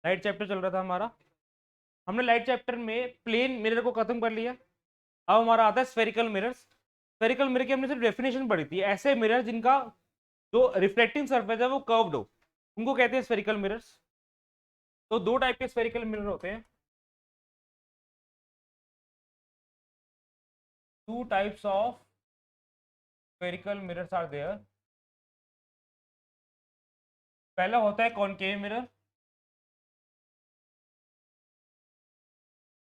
Light chapter चल रहा था हमारा। हमने लाइट चैप्टर में प्लेन मिरर को खत्म कर लिया। अब हमारा आता है स्फेरिकल मिरर्स। स्फेरिकल मिरर की हमने सिर्फ डेफिनेशन पढ़ी थी। ऐसे मिरर जिनका जो रिफ्लेक्टिंग सरफेस है वो कर्व्ड हो, उनको कहते हैं स्फेरिकल मिरर्स। तो दो टाइप के स्फेरिकल मिरर होते हैं। Two types of spherical mirrors are there. पहला होता है कॉनकेव मिरर।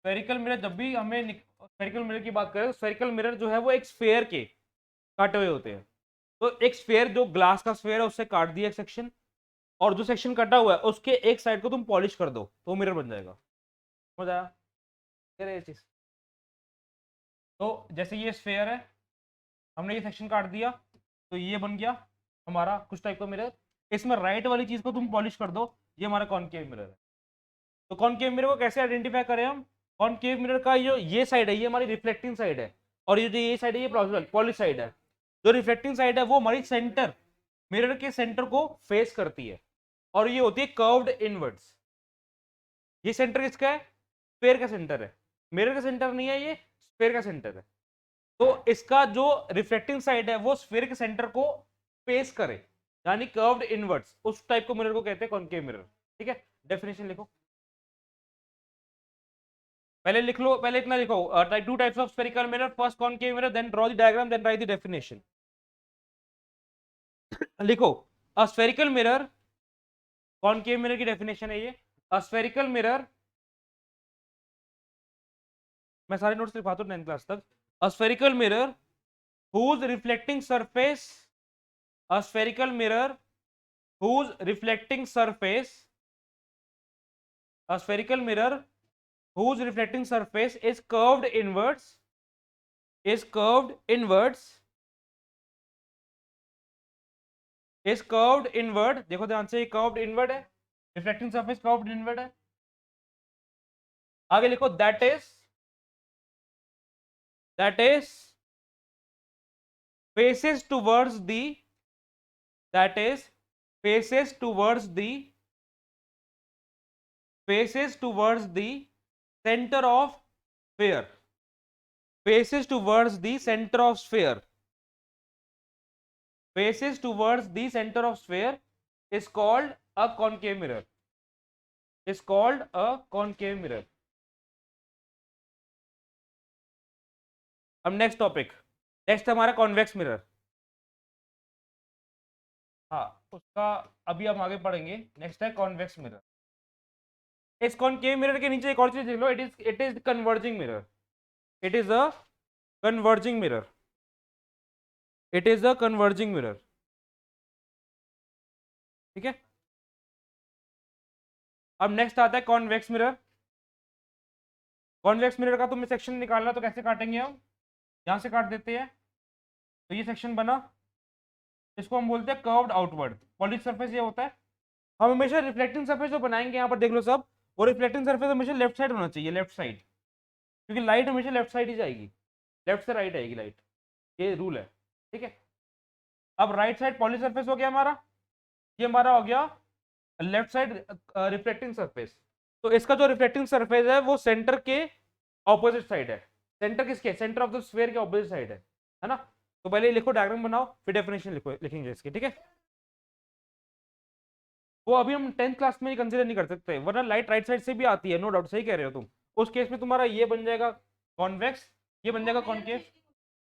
स्फेरिकल मिरर, जब भी हमें स्फेरिकल मिरर की बात करें तो स्फेरिकल मिरर जो है वो एक स्फेयर के काटे हुए होते हैं। तो एक स्फेयर, जो ग्लास का स्फेयर है, उससे काट दिया एक सेक्शन, और जो सेक्शन कटा हुआ है उसके एक साइड को तुम पॉलिश कर दो तो मिरर बन जाएगा। समझ आया ये चीज? तो जैसे ये स्फेयर है, हमने ये सेक्शन काट दिया तो ये बन गया हमारा कुछ टाइप का मिरर। इसमें राइट वाली चीज को तुम पॉलिश कर दो, ये हमारा कॉनकेव मिरर है। तो कॉनकेव मिरर को कैसे आइडेंटिफाई करें हम? कॉनकेव मिरर का जो ये साइड है ये हमारी रिफ्लेक्टिंग साइड है, और ये जो ये साइड है ये पॉलिश साइड है। जो रिफ्लेक्टिंग साइड है वो हमारी सेंटर, मिरर के सेंटर को फेस करती है, और ये होती है कर्व्ड इनवर्ड्स। ये सेंटर किसका है? स्फेयर का सेंटर है, मिरर का सेंटर नहीं है, ये स्फेयर का सेंटर है। तो इसका जो रिफ्लेक्टिंग साइड है वो स्फेयर के सेंटर को फेस करे, यानी कर्व्ड इनवर्ड्स, उस टाइप को मिरर को कहते हैं कॉनकेव मिरर। ठीक है, डेफिनेशन लिखो। पहले लिख लो, पहले इतना लिखो, two types of spherical mirror, first concave mirror, then draw the diagram, then write the definition. लिखो, a spherical mirror, concave mirror की डेफिनेशन है ये। अ स्फेरिकल मिरर, मैं सारे नोट्स लिखवाता हूँ 10th क्लास तक। अ spherical mirror whose reflecting surface, a spherical mirror whose reflecting surface, a spherical mirror whose reflecting surface is curved inwards, is curved inwards, is curved inward। देखो ध्यान से, ये curved inward है, reflecting surface curved inward है। आगे लिखो, that is faces towards the, that is faces towards the, faces towards the center of sphere, faces towards the center of sphere, faces towards the center of sphere is called a concave mirror, is called a concave mirror। अब next topic, next हमारा convex mirror. हाँ, उसका अभी हम आगे पढ़ेंगे। Next है convex mirror. इस कॉनकेव मिरर के नीचे एक और चीज देख लो, it is converging mirror, it is a converging mirror, it is a converging mirror. ठीक है, अब नेक्स्ट आता है कॉन्वेक्स मिरर। कॉन्वेक्स मिरर का तुम्हें सेक्शन निकालना, तो कैसे काटेंगे हम? यहां से काट देते हैं, तो ये सेक्शन बना, इसको हम बोलते हैं कर्व्ड आउटवर्ड। पॉलिश सरफेस ये होता है। हम हमेशा रिफ्लेक्टिंग सरफेस जो बनाएंगे, यहाँ पर देख लो सब, वो रिफ्लेक्टिंग सरफेस हमेशा लेफ्ट साइड होना चाहिए, लेफ्ट साइड, क्योंकि लाइट हमेशा लेफ्ट साइड ही जाएगी, लेफ्ट से राइट आएगी लाइट, ये रूल है। ठीक है, अब राइट साइड पॉलिश सरफेस हो गया हमारा, ये हमारा हो गया लेफ्ट साइड रिफ्लेक्टिंग सरफेस। तो इसका जो रिफ्लेक्टिंग सरफेस है वो सेंटर के ऑपोजिट साइड है। सेंटर किसके? सेंटर ऑफ द स्फीयर के ऑपोजिट साइड है ना? तो पहले लिखो, डायग्राम बनाओ, फिर डेफिनेशन लिखो, लिखेंगे इसकी। ठीक है, वो अभी हम 10th क्लास में कंसीडर नहीं कर सकते, वरना लाइट राइट साइड से भी आती है, नो डाउट, सही कह रहे हो तुम। उस केस में तुम्हारा ये बन जाएगा कॉन्वेक्स, ये बन जाएगा कॉनकेव।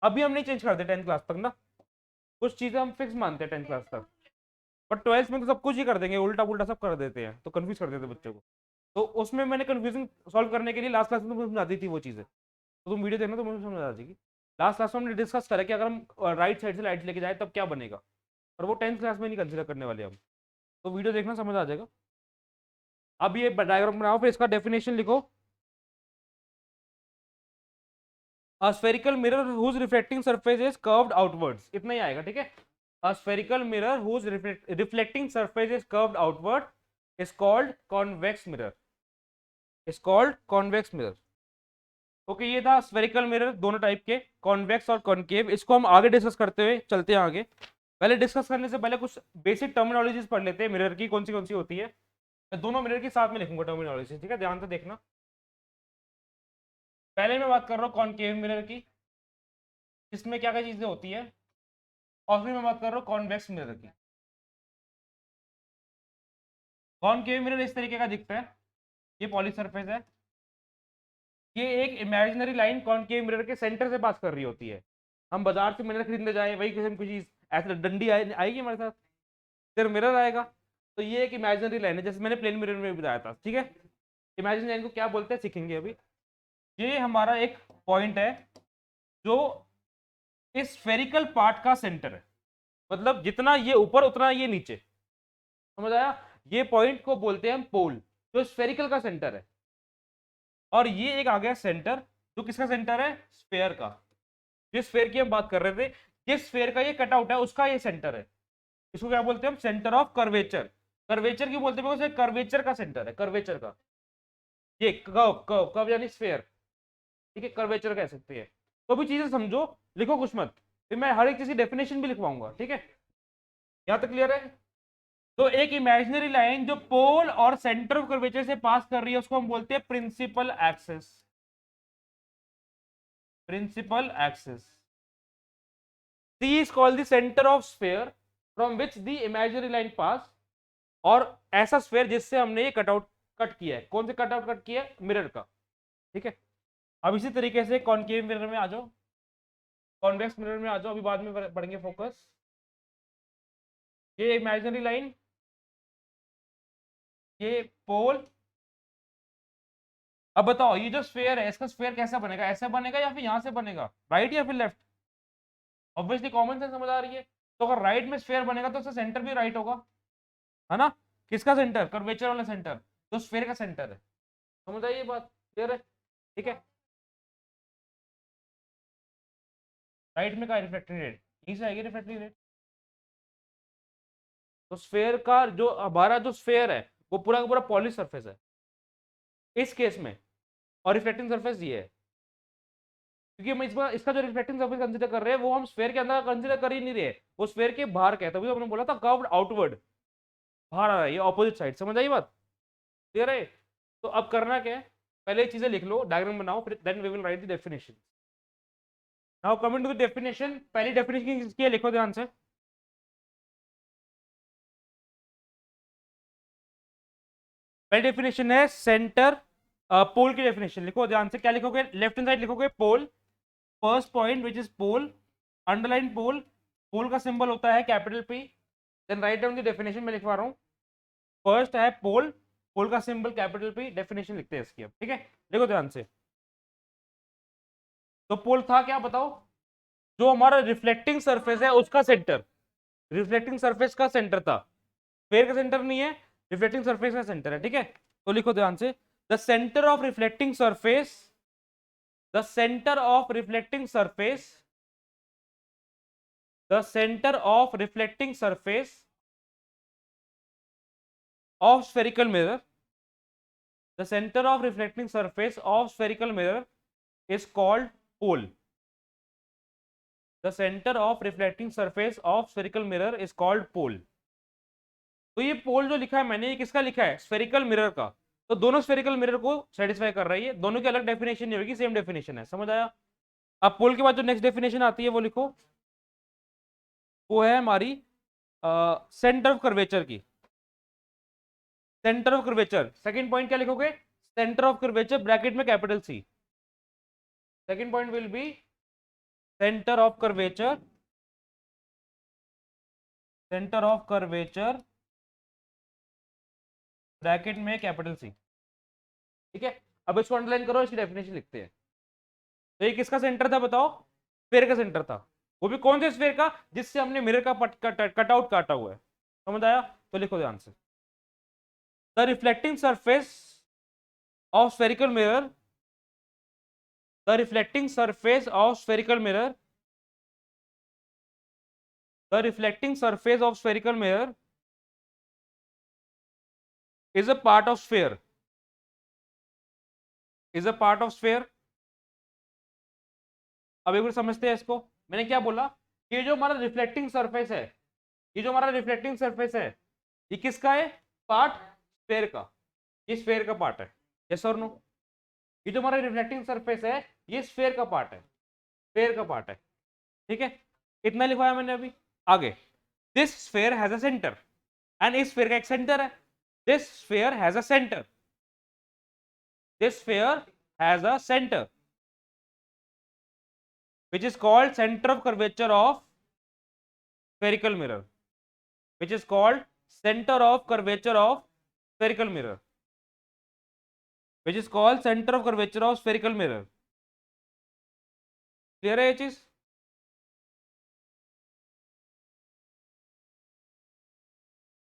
अभी हम नहीं चेंज करते 10th क्लास तक ना, कुछ चीजें हम फिक्स मानते हैं 10th क्लास तक, बट 12th में तो सब कुछ ही कर देंगे, उल्टा पुल्टा सब कर देते हैं, तो कंफ्यूज कर देते बच्चों को। तो उसमें मैंने कंफ्यूजन सॉल्व करने के लिए लास्ट क्लास में तुमको समझाती थी वो चीजें, तो तुम वीडियो देखना तो मुझे समझ आ जाएगी। लास्ट क्लास में हमने डिस्कस करा कि अगर हम राइट साइड से लाइट लेके जाए तब क्या बनेगा, और वो 10th क्लास में नहीं कंसिडर करने वाले हम, तो वीडियो देखना, समझ आ जाएगा। अब ये डायग्राम बनाओ, फिर इसका डेफिनेशन लिखो। A spherical mirror whose reflecting surface is curved outwards, इतना ही आएगा। ठीक है, a spherical mirror whose reflecting surface is curved outward is called convex mirror, is called convex mirror। Okay, ये था स्फेरिकल मिरर, दोनों टाइप के, convex और concave. इसको हम आगे डिस्कस करते हुए चलते हैं आगे। पहले डिस्कस करने से पहले कुछ बेसिक टर्मिनोलॉजीज पढ़ लेते हैं मिरर की, कौन सी होती है। मैं दोनों मिरर के साथ में लिखूंगा टर्मिनोलॉजी, ठीक है, ध्यान से देखना। पहले मैं बात कर रहा हूँ कॉनकेव मिरर की, इसमें क्या क्या चीजें होती है, और फिर मैं बात कर रहा हूँ कॉन्वेक्स मिरर की। कॉनकेव मिरर इस तरीके का दिखता है, ये पॉली सरफेस है, ये एक इमेजिनरी लाइन कॉनकेव मिरर के सेंटर से पास कर रही होती है। हम बाजार से मिरर खरीदने जाए, वही किस्म की चीज ऐसे डंडी आएगी हमारे साथ, फिर मिरर आएगा। तो ये एक इमेजिनरी लाइन है, जैसे मैंने प्लेन मिरर में बताया था, ठीक है। इमेजिनरी लाइन को क्या बोलते हैं सीखेंगे अभी। ये हमारा एक पॉइंट है जो इस स्फेरिकल पार्ट का सेंटर है, मतलब जितना ये ऊपर उतना ये नीचे, समझ आया। ये पॉइंट को बोलते हैं हम पोल, जो स्फेरिकल का सेंटर है। और ये एक आ गया सेंटर, जो किसका सेंटर है, स्फेयर का। जिस स्फेयर की हम बात कर रहे थे, जिस स्फेयर का ये कटआउट है उसका ये सेंटर है। इसको क्या बोलते हैं हम, सेंटर ऑफ कर्वेचर। कर्वेचर की बोलते हैं, कर्वेचर का सेंटर है, कर्वेचर का। ये कर्व कर्व कर्व यानी स्फेयर, ठीक है, कर्वेचर कह सकते हैं। तो भी चीजें समझो, लिखो कुछ मत, फिर मैं हर एक चीज की डेफिनेशन भी लिखवाऊंगा, ठीक है। यहां तक क्लियर है। तो एक इमेजिनरी लाइन जो पोल और सेंटर ऑफ कर्वेचर से पास कर रही है उसको हम बोलते हैं principal axis, principal axis. C is called the center of sphere from which the imaginary line pass। और ऐसा स्फेयर जिससे हमने ये कटआउट कट किया है, कौन से कटआउट कट किया है, मिरर का, ठीक है। अब इसी तरीके से कॉनकेव मिरर में आ जाओ, कॉन्वेक्स मिरर में आ जाओ, अभी बाद में पढ़ेंगे फोकस। ये इमेजिनरी लाइन, ये पोल। अब बताओ ये जो स्फेयर है, इसका स्फेयर कैसा बनेगा, ऐसा बनेगा या फिर यहां से बनेगा, राइट या फिर लेफ्ट। ऑब्वियसली कॉमन सेंस समझ आ रही है। तो अगर राइट में स्फेयर बनेगा तो उसका सेंटर भी राइट होगा, है ना। किसका सेंटर, कर्वेचर वाला सेंटर, तो स्फेयर का सेंटर है। समझ आई ये बात, क्लियर है, ठीक है। राइट में का रिफ्लेक्टिंग रेट, यहीं से आएगी रिफ्लेक्टिंग रेट। तो स्फेयर का जो हमारा जो स्फेयर है वो पूरा का पूरा पॉलिश सरफेस है इस केस में, और रिफ्लेक्टिंग सरफेस ये है। क्योंकि हम इसका जो रिफ्लेक्टिंग सरफेस कंसीडर कर रहे हैं वो हम स्फेयर के अंदर कंसीडर कर ही नहीं रहे, वो स्फेयर के बाहर का है, तभी तो हमने बोला था कर्व्ड आउटवर्ड, बाहर आ रहा है, ये ऑपोजिट साइड। समझ आई बात, क्लियर है। तो अब करना क्या है, पहले चीजें लिख लो, डायग्राम बनाओ, फिर then we will write the definition. Now coming to the definition, पहली डेफिनेशन किसकी है, लिखो ध्यान से। पहली डेफिनेशन है सेंटर, पोल की डेफिनेशन लिखो ध्यान से। क्या लिखोगे, लेफ्ट हैंड साइड लिखोगे pole, first point which is pole, underline pole, pole का सिंबल होता है capital P. Then write down the definition में लिखवा रहा हूँ। फर्स्ट है पोल, पोल का सिंबल कैपिटल पी, डेफिनेशन लिखते हैं इसकी अब, ठीक है। देखो ध्यान से, तो पोल था क्या बताओ, जो हमारा रिफ्लेक्टिंग सरफेस है उसका सेंटर, रिफ्लेक्टिंग सरफेस का सेंटर था, स्फेयर का सेंटर नहीं है, रिफ्लेक्टिंग सरफेस का सेंटर है, ठीक है। तो लिखो ध्यान से, the centre of reflecting surface, the centre of reflecting surface, the centre of reflecting surface of spherical mirror, the center of reflecting surface of spherical mirror is called pole, the center of reflecting surface of spherical mirror is called pole। तो ये पोल जो लिखा है मैंने, ये किसका लिखा है, स्फेरिकल मिरर का। तो दोनों स्फेरिकल मिरर को सेटिस्फाई कर रही है, दोनों की अलग डेफिनेशन नहीं होगी, सेम डेफिनेशन है, समझ आया। अब पोल के बाद जो नेक्स्ट डेफिनेशन आती है वो लिखो, वो है हमारी सेंटर ऑफ कर्वेचर की। Centre of curvature, second point क्या लिखोगे, सेंटर ऑफ कर्वेचर ब्रैकेट में capital C. Second point will be centre of curvature, centre of curvature bracket में कैपिटल सी, ठीक है। अब इसको अंडरलाइन करो, इसकी डेफिनेशन लिखते हैं। तो ये किसका सेंटर था बताओ, स्फेयर का सेंटर था, वो भी कौन से स्फेयर का, जिससे हमने मिरर का कटआउट काटा हुआ है, समझ आया। तो लिखो ध्यान से, the reflecting surface of spherical mirror, the reflecting surface of spherical mirror, the reflecting surface of spherical mirror is a part of sphere, is a part of sphere। अब एक बार समझते हैं इसको, मैंने क्या बोला, ये जो हमारा रिफ्लेक्टिंग सरफेस है, ये जो हमारा रिफ्लेक्टिंग सरफेस है, ये किसका है, पार्ट स्फेयर का, ये स्फेयर का पार्ट है, यस और नो? ये जो हमारा रिफ्लेक्टिंग सरफेस है ये स्फेयर का पार्ट है, स्फेयर का पार्ट है, ठीक है? इतना लिखवाया मैंने अभी। आगे, this sphere has a centre, and इस स्फेयर का एक सेंटर है, this sphere has a centre, this sphere has a centre which is called center of curvature of spherical mirror, which is called center of curvature of spherical mirror, which is called center of curvature of spherical mirror. Clear है ये चीज?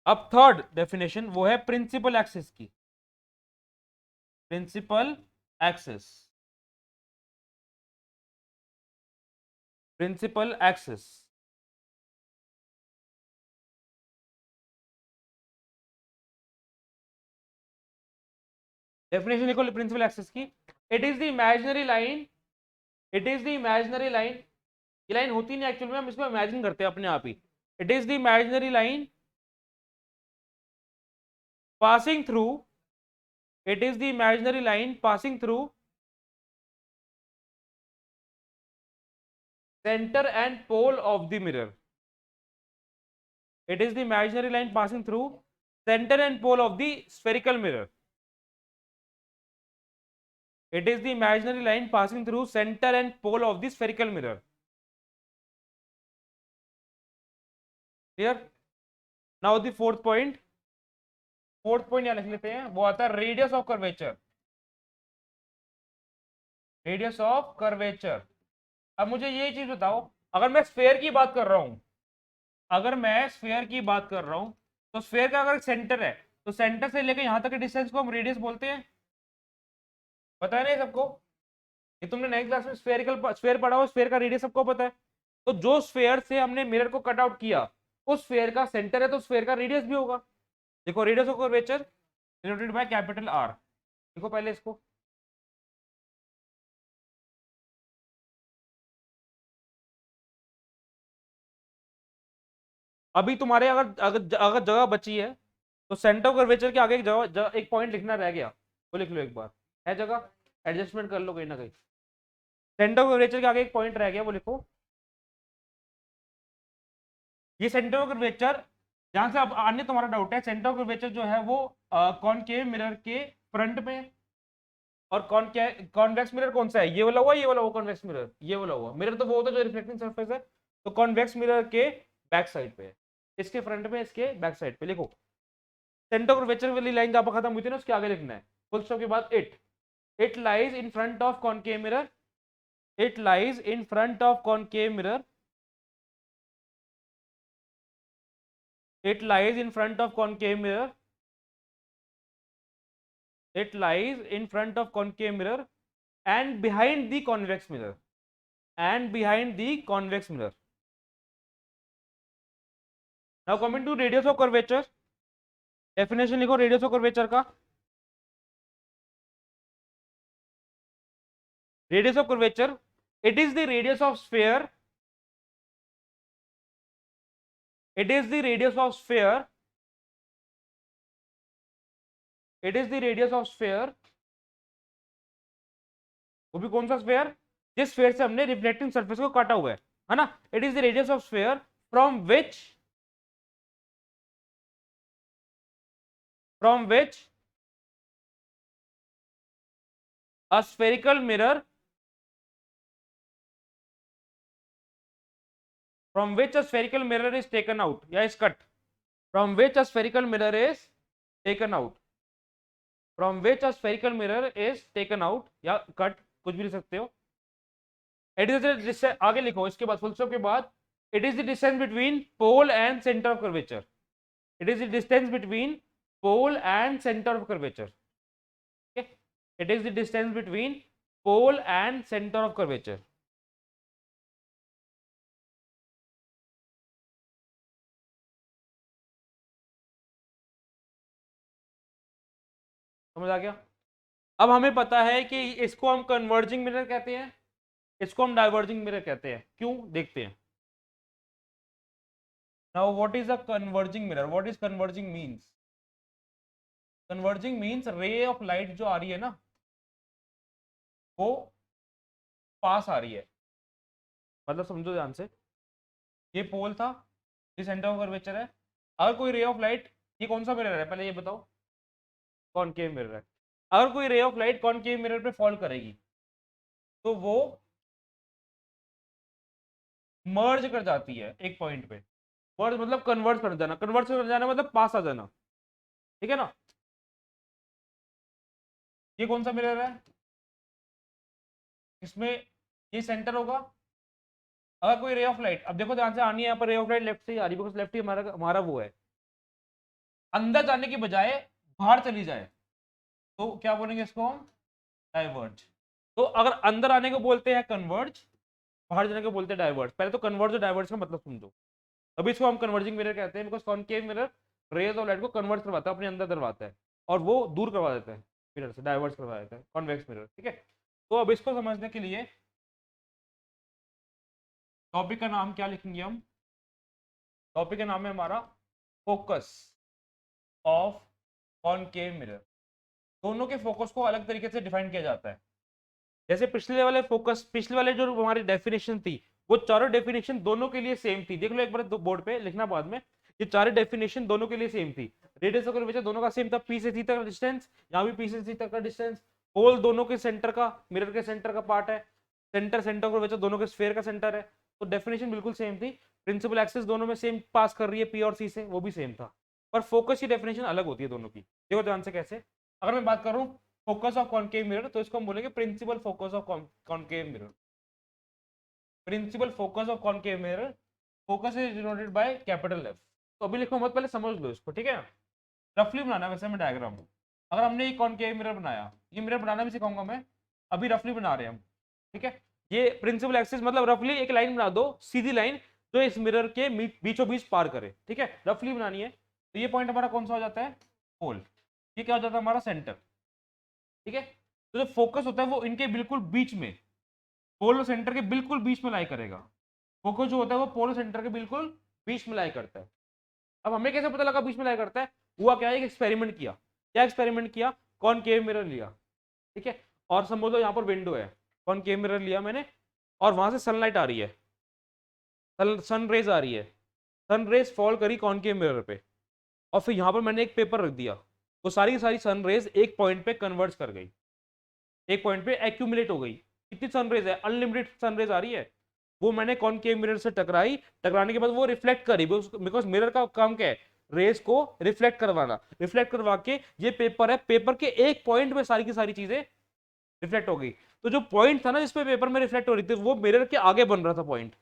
अब third definition वो है principal axis की, principal axis, principal axis. Definition लिखो principal axis की, it is the imaginary line, it is the imaginary line, ये लाइन होती नहीं एक्चुअल में, हम इसको इमेजिन करते हैं अपने आप ही। It is the imaginary line passing through, it is the imaginary line passing through center and pole of the mirror, it is the imaginary line passing through center and pole of the spherical mirror, it is the imaginary line passing through center and pole of the spherical mirror. Clear? Now the fourth point, fourth point यहां लिख लेते हैं, वो आता है radius of curvature, radius of curvature. अब मुझे ये चीज बताओ, अगर मैं स्फेयर की बात कर रहा हूं, अगर मैं स्फेयर की बात कर रहा हूं, तो स्फेयर का अगर सेंटर है तो सेंटर से लेकर यहां तक के डिस्टेंस को हम रेडियस बोलते हैं, पता है नहीं सबको? ये तुमने नई क्लास में स्फेरिकल स्फेयर पढ़ा हो, स्फेयर का रेडियस सबको पता है। तो जो स्फेयर से हमने मिरर को कट आउट किया उस स्फेयर का सेंटर है तो स्फेयर का रेडियस भी होगा। देखो radius of curvature denoted by capital R, देखो पहले इसको, अभी तुम्हारे अगर अगर अगर जगह बची है तो सेंटर ऑफ कर्वेचर के आगे एक जगह एक पॉइंट लिखना रह गया, वो लिख लो एक बार, है जगह, एडजस्टमेंट कर लो कहीं ना कहीं। सेंटर ऑफ कर्वेचर के आगे एक पॉइंट रह गया, वो लिखो। ये सेंटर ऑफ कर्वेचर, जहां से अब अन्य तुम्हारा डाउट है, सेंटर ऑफ कर्वेचर जो है वो कॉनकेव मिरर के फ्रंट में, और कॉन्वेक्स मिरर कौन सा है, ये वाला हुआ, ये वाला हुआ कॉन्वेक्स मिरर, ये वाला हुआ मिरर तो वो होता है जो रिफ्लेक्टिंग सरफेस है, तो कॉन्वेक्स मिरर के बैक साइड पे है, इसके फ्रंट में, इसके बैक साइड पे। लिखो सेंटर ऑफ कर्वेचर वाली लाइन जहां पर खत्म हुई थी ना उसके आगे लिखना है फुल स्टॉप के बाद it lies in front of concave mirror, it lies in front of concave mirror, it lies in front of concave mirror, it lies in front of concave mirror and behind the convex mirror, and behind the convex mirror. Now coming to radius of curvature, definition लिखो radius of curvature का, radius of curvature, it is the radius of sphere, it is the radius of sphere, it is the radius of sphere, वो भी कौन सा sphere, जिस sphere से हमने reflecting surface को काटा हुआ है ना, it is the radius of sphere from which, from which a spherical mirror, from which a spherical mirror is taken out या is cut, from which a spherical mirror is taken out, from which a spherical mirror is taken out या cut, कुछ भी लिख सकते हो। It is आगे लिखो इसके बाद फुल स्टॉप के बाद, it is the distance between pole and centre of curvature, it is the distance between pole and centre of curvature, it is the distance between pole and center of curvature. समझ आ गया? अब हमें पता है कि इसको हम कन्वर्जिंग मिरर कहते हैं, इसको हम डाइवर्जिंग मिरर कहते हैं, क्यों देखते हैं। Now what is a converging mirror, what is converging means? Converging means ray of light जो आ रही है ना वो पास आ रही है। मतलब समझो ध्यान से, ये पोल था, ये सेंटर ऑफ कर्वेचर है। अगर कोई रे ऑफ लाइट, ये कौन सा मिरर है पहले ये बताओ? कॉनकेव मिरर है। अगर कोई ray of light concave mirror पे फॉल करेगी तो वो मर्ज कर जाती है एक पॉइंट पे। मर्ज मतलब कन्वर्ट कर जाना, कन्वर्ट कर जाना मतलब पास आ जाना, ठीक है ना। ये कौन सा मिरर है? इसमें ये सेंटर होगा। अगर कोई रे ऑफ लाइट, अब देखो ध्यान से, आनी है यहाँ पर रे ऑफ लाइट लेफ्ट से ही आ रही है, बिकॉज लेफ्ट ही हमारा हमारा वो है, अंदर जाने की बजाय बाहर चली जाए तो क्या बोलेंगे इसको हम? डाइवर्ज। तो अगर अंदर आने को बोलते हैं कन्वर्ज, बाहर जाने को बोलते हैं डाइवर्ज। पहले तो कन्वर्ज और डाइवर्ज का मतलब समझो। अभी इसको हम कन्वर्जिंग मिरर कहते हैं, because concave mirror rays of light को कन्वर्ट करवाता है, अपने अंदर करवाता है, और वो दूर करवा देता है मिरर से, डाइवर्ट करवा देता है, कॉन्वेक्स मिरर, ठीक है। तो अब इसको समझने के लिए टॉपिक का नाम क्या लिखेंगे हम? टॉपिक का नाम है हमारा फोकस ऑफ कॉनकेव मिरर। दोनों के फोकस को अलग तरीके से डिफाइन किया जाता है। जैसे पिछले वाले फोकस, पिछले वाले जो हमारी डेफिनेशन थी, वो चारों डेफिनेशन दोनों के लिए सेम थी। देख लो एक बार बोर्ड पे लिखना बाद में, ये चारों डेफिनेशन दोनों के लिए सेम थी। रेडियस ऑफ कर्वेचर दोनों का सेम था, पी से सी तक का डिस्टेंस, यहाँ भी पी से सी तक का डिस्टेंस। पोल दोनों के सेंटर का, मिरर के सेंटर का पार्ट है। सेंटर ऑफ कर्वेचर दोनों के स्फीयर का सेंटर है। तो डेफिनेशन बिल्कुल सेम थी। प्रिंसिपल एक्सिस दोनों में सेम पास कर रही है, पी और सी से, वो भी सेम था। पर फोकस की डेफिनेशन अलग होती है दोनों की। देखो ध्यान से कैसे। अगर मैं बात करूं फोकस ऑफ कॉनकेव मिरर, तो इसको हम बोलेंगे principal focus of concave mirror. Principal focus of concave mirror, focus is denoted by capital F. तो अभी लिखो मत, पहले समझ लो इसको, ठीक है। रफली बनाना है वैसे मैं डायग्राम। अगर हमने ये कॉनकेव मिरर बनाया, ये मिरर बनाना भी सिखाऊंगा मैं, अभी रफली बना रहे हैं हम, ठीक है। ये प्रिंसिपल एक्सिस मतलब रफली एक लाइन बना दो, सीधी लाइन जो इस मिरर के बीचों बीच पार करे, ठीक है, रफली बनानी है। तो ये पॉइंट हमारा कौन सा हो जाता है? पोल। ये क्या हो जाता है? हमारा सेंटर, ठीक है। तो जो फोकस होता है वो इनके बिल्कुल बीच में, पोलो सेंटर के बिल्कुल बीच में लाई करेगा। फोकस जो होता है वो पोलो सेंटर के बिल्कुल बीच में लाई करता है। अब हमें कैसे पता लगा बीच में लाई करता है? हुआ क्या है, एक एक्सपेरिमेंट किया। क्या एक्सपेरिमेंट किया? कॉनकेव मिरर लिया, ठीक है, और समझ लो यहाँ पर विंडो है, कॉनकेव मिरर लिया मैंने, और वहां से सनलाइट आ रही है, सन रेज आ रही है, सन रेज फॉल करी कॉनकेव मिरर पे, और फिर यहाँ पर मैंने एक पेपर रख दिया। वो सारी की सारी सन रेज एक पॉइंट पे कन्वर्ज कर गई, एक पॉइंट पे एक्यूमुलेट हो गई। कितनी सनरेज है? अनलिमिटेड सनरेज आ रही है। वो मैंने कॉनकेव मिरर से टकराई, टकराने के बाद वो रिफ्लेक्ट करी, बिकॉज मिरर का काम क्या है? रेस को रिफ्लेक्ट करवाना। रिफ्लेक्ट करवा के ये पेपर है, पेपर के एक पॉइंट में सारी की सारी चीजें रिफ्लेक्ट हो गई। तो जो पॉइंट था ना जिसपे पेपर में रिफ्लेक्ट हो रही थी, वो मिरर के आगे बन रहा था पॉइंट,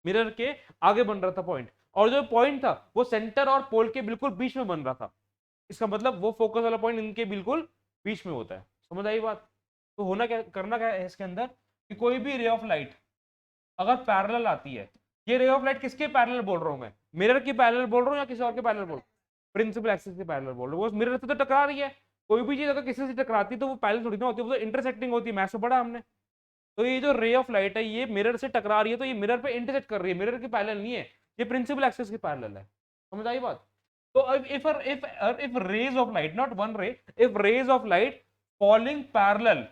मिरर के आगे बन रहा था पॉइंट, और जो पॉइंट था वो सेंटर और पोल के बिल्कुल बीच में बन रहा था। इसका मतलब वो फोकस वाला पॉइंट इनके बिल्कुल बीच में होता है। समझ आई बात? तो होना क्या, करना क्या है इसके अंदर, कि कोई भी रे ऑफ लाइट अगर पैरेलल आती है, ये रे ऑफ लाइट किसके पैरेलल बोल रहा हूं मैं? मिरर की पैरेलल बोल रहा हूं या किसी और के पैरेलल बोल? प्रिंसिपल एक्सिस के पैरेलल बोल रहा हूं। वो मिरर से तो टकरा रही है। कोई भी चीज अगर किसी से टकराती है तो वो पैरेलल थोड़ी ना होती है, वो तो इंटरसेक्टिंग होती है, मैथ्स में पढ़ा हमने। तो ये जो रे ऑफ लाइट है ये मिरर से टकरा रही है, तो ये मिरर पे इंटरसेक्ट कर रही है, मिरर की पैरेलल नहीं है, ये प्रिंसिपल एक्सिस की पैरेलल है। समझ आई बात? तो if rays of light, not one ray, if rays of light falling parallel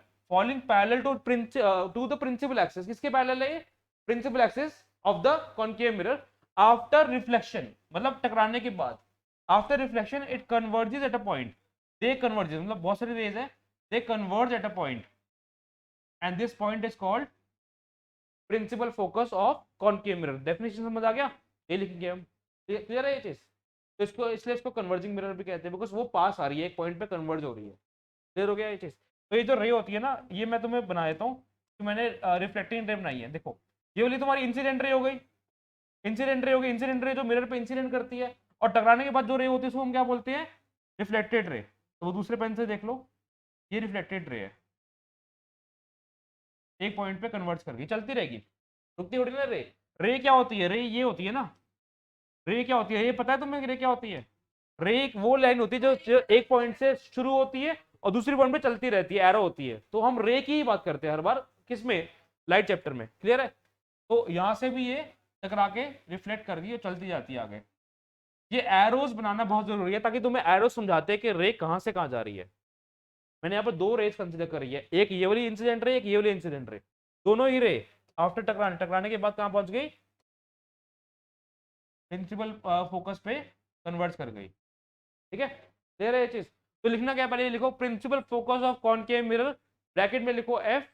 to the principal axis, किसके पैरेलल है ये? Principal axis of the concave mirror, after reflection मतलब टकराने के बाद, after reflection it converges at a point, they converges मतलब बहुत सारी रेज है, they converge at a point, and this point is called principal focus of concave mirror. Definition समझ आ गया? ये लिखेंगे हम, क्लियर है ये चीज? तो इसको इसलिए इसको कन्वर्जिंग मिरर भी कहते हैं, बिकॉज वो पास आ रही है, एक पॉइंट पे कन्वर्ज हो रही है। क्लियर हो गया ये चीज? तो ये जो रे होती है ना, ये मैं तुम्हें बना देता हूँ, तो मैंने रिफ्लेक्टिंग रे बनाई है। देखो ये वाली तुम्हारी इंसिडेंट रे हो गई, इंसिडेंट रे हो गई, इंसिडेंट रे जो मिरर पे इंसिडेंट करती है, और टकराने के बाद जो रे होती है उसको हम क्या बोलते हैं? Reflected ray. तो वो दूसरे पेन से देख लो, ये रिफ्लेक्टेड रे है, एक पॉइंट पे कन्वर्ट कर गई, चलती रहेगी, रुकती थोड़ी ना रे। रे क्या होती है? रे ये होती है ना, रे क्या होती है ये पता है तुम्हें? रे क्या होती है? रे एक वो लाइन होती है जो एक पॉइंट से शुरू होती है और दूसरी पॉइंट पे चलती रहती है, एरो होती है। तो हम रे की ही बात करते हैं हर बार, किसमें? लाइट चैप्टर में। क्लियर है? तो यहां से भी ये टकरा के रिफ्लेक्ट कर गई और चलती जाती है आगे। ये एरोज बनाना बहुत जरूरी है ताकि तुम्हें एरो समझाते हैं कि रे कहां से कहां जा रही है। मैंने यहाँ पर दो रेस कंसिडर करी है, एक ये वाली इंसिडेंट रे, एक ये वाली इंसिडेंट रे। दोनों ही रे आफ्टर टकराने के बाद कहां पहुंच गई, प्रिंसिपल फोकस पे कन्वर्ट कर गई। ठीक है, क्लियर है ये चीज। तो लिखना क्या, पहले लिखो principal focus of concave mirror, bracket में लिखो F,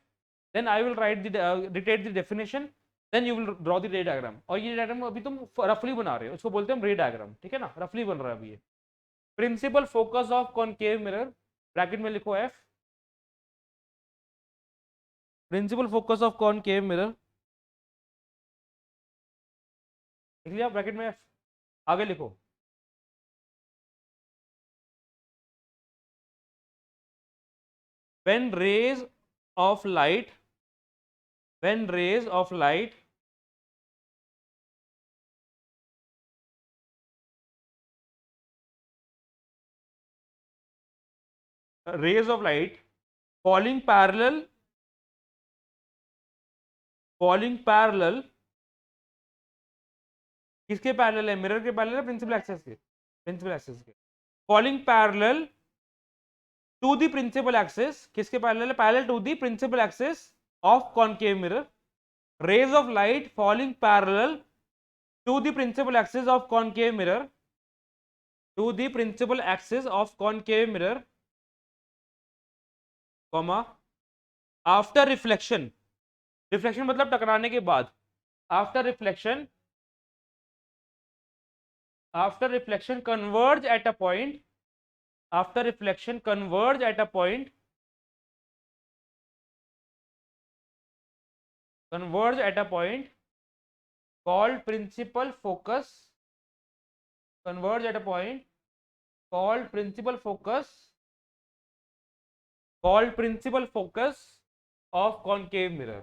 then I will write डिटेट the definition, then you will draw the ray diagram. और ये डायग्राम अभी तुम रफली बना रहे हो, उसको बोलते हैं हम रे डायग्राम। ठीक है ना, रफली बन रहा है अभी ये। Principal focus of concave mirror, bracket में लिखो F, principal focus of concave mirror, लिख लिया ब्रैकेट में एफ। आगे लिखो when rays of light, when rays of light rays of light falling parallel, falling parallel, किसके पैरेलल है, मिरर के पैरेलल है, प्रिंसिपल एक्सिस के, प्रिंसिपल एक्सिस के। Falling parallel to the principal axis, किसके पैरेलल है, parallel to the principal axis of concave mirror. Rays of light falling parallel to the principal axis of concave mirror, to the principal axis of concave mirror, comma after reflection, reflection मतलब टकराने के बाद, after reflection, after reflection converge at a point, after reflection converge at a point, converge at a point called principal focus, converge at a point called principal focus, called principal focus of concave mirror,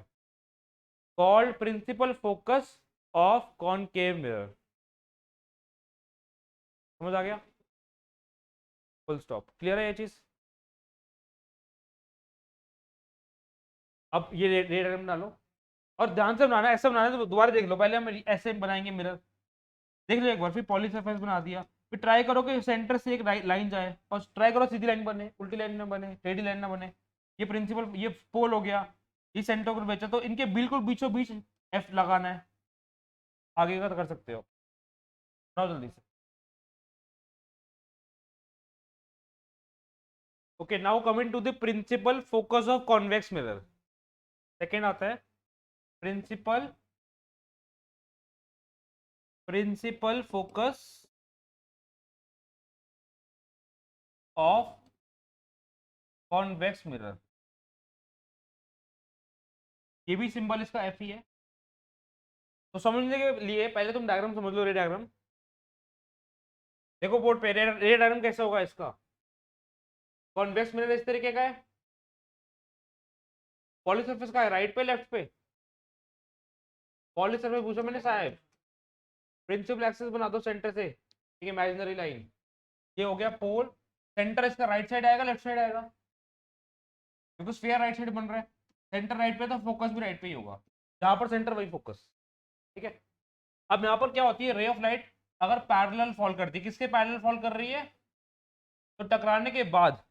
called principal focus of concave mirror। समझ आ गया, full stop, clear है ये चीज। अब ये रे diagram बना लो और ध्यान से बनाना, ऐसा बनाना है तो दोबारा देख लो, पहले हम ऐसे बनाएंगे मिरर, देख लो एक बार, फिर पॉली सरफेस बना दिया, फिर ट्राई करो कि सेंटर से एक लाइन जाए, और ट्राई करो सीधी लाइन बने, उल्टी लाइन ना बने, टेढ़ी लाइन ना बने। ये प्रिंसिपल, ये पोल हो गया, ये सेंटर को बेचा, तो इनके बिल्कुल बीचों बीच एफ लगाना है। आगे का तो कर सकते हो, बनाओ जल्दी से। Okay, now coming to the principal focus of convex mirror. Second आता है principal, principal focus of convex mirror, ये भी सिंबल इसका एफ ही है। तो समझने के लिए पहले तुम डायग्राम समझ लो, रे डायग्राम देखो बोर्ड पे, रे डायग्राम कैसे होगा इसका। कॉन्वेक्स मिरर इस तरीके का है, पॉली सरफेस का है राइट पे लेफ्ट पे, पॉली सरफेस पूछो मैंने साहब, प्रिंसिपल एक्सिस बना दो सेंटर से, ठीक है, इमेजिनरी लाइन, ये हो गया पोल, सेंटर इसका राइट साइड आएगा लेफ्ट साइड आएगा, क्योंकि स्फीयर राइट साइड बन रहा है, सेंटर राइट पे तो फोकस भी राइट पे ही होगा, जहां पर सेंटर वही फोकस। ठीक है, अब यहाँ पर क्या होती है, रे ऑफ लाइट अगर पैरेलल फॉल करती है, किसके पैरेलल फॉल कर रही है, तो टकराने के बाद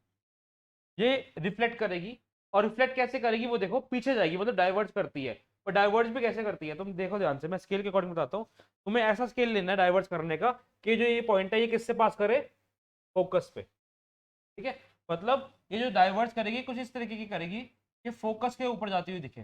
ये रिफ्लेक्ट करेगी, और रिफ्लेक्ट कैसे करेगी वो देखो, पीछे जाएगी, मतलब डाइवर्ज करती है। और डाइवर्ज भी कैसे करती है तुम देखो ध्यान से, मैं स्केल के अकॉर्डिंग बताता हूँ। तुम्हें ऐसा स्केल लेना है डाइवर्ज करने का कि जो ये पॉइंट है ये किससे पास करे, फोकस पे। ठीक है, मतलब ये जो डाइवर्ज करेगी कुछ इस तरीके की करेगी, ये फोकस के ऊपर जाती हुई दिखे।